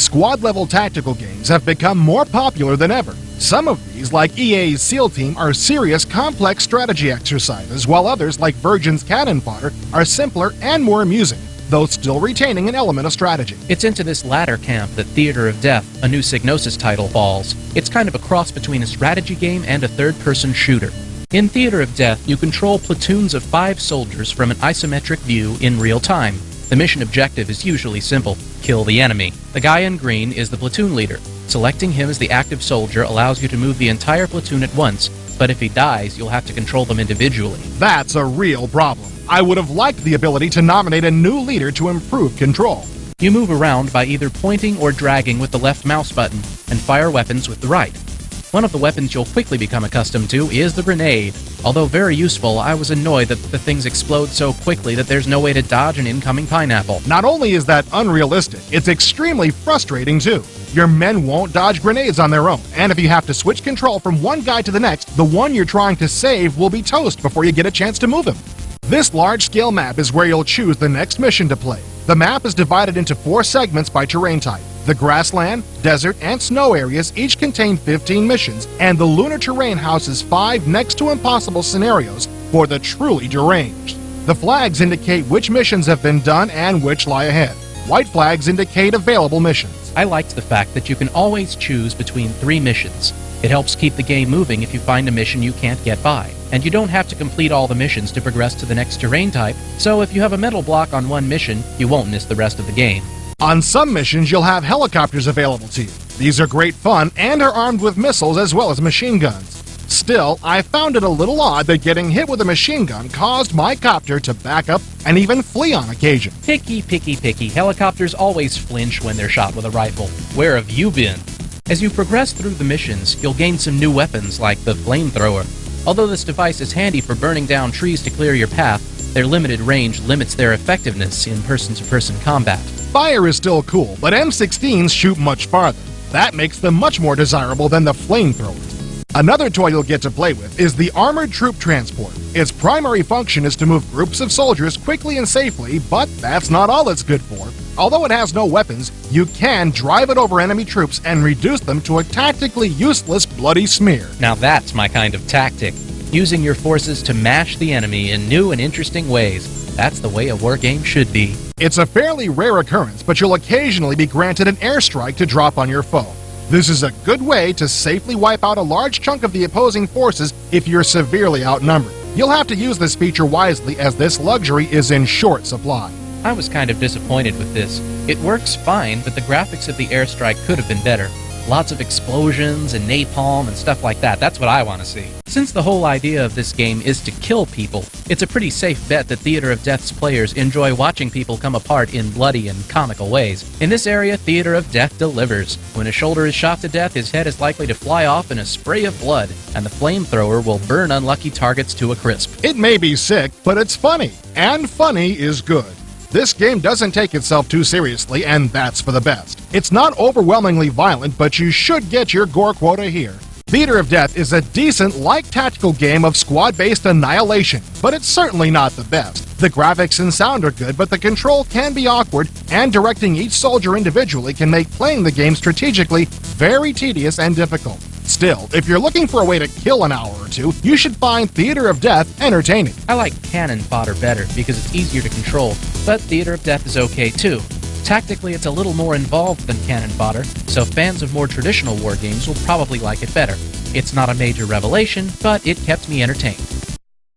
squad-level tactical games have become more popular than ever. Some of these, like EA's SEAL Team, are serious, complex strategy exercises, while others, like Virgin's Cannon Fodder, are simpler and more amusing, though still retaining an element of strategy. It's into this latter camp that Theater of Death, a new Psygnosis title, falls. It's kind of a cross between a strategy game and a third-person shooter. In Theater of Death, you control platoons of 5 soldiers from an isometric view in real time. The mission objective is usually simple: kill the enemy. The guy in green is the platoon leader. Selecting him as the active soldier allows you to move the entire platoon at once, but if he dies, you'll have to control them individually. That's a real problem. I would have liked the ability to nominate a new leader to improve control. You move around by either pointing or dragging with the left mouse button, and fire weapons with the right. One of the weapons you'll quickly become accustomed to is the grenade. Although very useful, I was annoyed that the things explode so quickly that there's no way to dodge an incoming pineapple. Not only is that unrealistic, it's extremely frustrating too. Your men won't dodge grenades on their own, and if you have to switch control from one guy to the next, the one you're trying to save will be toast before you get a chance to move him. This large-scale map is where you'll choose the next mission to play. The map is divided into 4 segments by terrain type. The grassland, desert, and snow areas each contain 15 missions, and the lunar terrain houses 5 next-to-impossible scenarios for the truly deranged. The flags indicate which missions have been done and which lie ahead. White flags indicate available missions. I liked the fact that you can always choose between 3 missions. It helps keep the game moving if you find a mission you can't get by. And you don't have to complete all the missions to progress to the next terrain type, so if you have a mental block on one mission, you won't miss the rest of the game. On some missions, you'll have helicopters available to you. These are great fun and are armed with missiles as well as machine guns. Still, I found it a little odd that getting hit with a machine gun caused my copter to back up and even flee on occasion. Picky, picky, picky. Helicopters always flinch when they're shot with a rifle. Where have you been? As you progress through the missions, you'll gain some new weapons like the flamethrower. Although this device is handy for burning down trees to clear your path, their limited range limits their effectiveness in person-to-person combat. Fire is still cool, but M16s shoot much farther. That makes them much more desirable than the flamethrowers. Another toy you'll get to play with is the Armored Troop Transport. Its primary function is to move groups of soldiers quickly and safely, but that's not all it's good for. Although it has no weapons, you can drive it over enemy troops and reduce them to a tactically useless bloody smear. Now that's my kind of tactic. Using your forces to mash the enemy in new and interesting ways. That's the way a war game should be. It's a fairly rare occurrence, but you'll occasionally be granted an airstrike to drop on your foe. This is a good way to safely wipe out a large chunk of the opposing forces if you're severely outnumbered. You'll have to use this feature wisely, as this luxury is in short supply. I was kind of disappointed with this. It works fine, but the graphics of the airstrike could have been better. Lots of explosions and napalm and stuff like that. That's what I want to see. Since the whole idea of this game is to kill people, it's a pretty safe bet that Theater of Death's players enjoy watching people come apart in bloody and comical ways. In this area, Theater of Death delivers. When a shoulder is shot to death, his head is likely to fly off in a spray of blood, and the flamethrower will burn unlucky targets to a crisp. It may be sick, but it's funny, and funny is good. This game doesn't take itself too seriously, and that's for the best. It's not overwhelmingly violent, but you should get your gore quota here. Theater of Death is a decent, light tactical game of squad-based annihilation, but it's certainly not the best. The graphics and sound are good, but the control can be awkward, and directing each soldier individually can make playing the game strategically very tedious and difficult. Still, if you're looking for a way to kill an hour or two, you should find Theater of Death entertaining. I like Cannon Fodder better because it's easier to control, but Theater of Death is okay too. Tactically, it's a little more involved than Cannon Fodder, so fans of more traditional war games will probably like it better. It's not a major revelation, but it kept me entertained.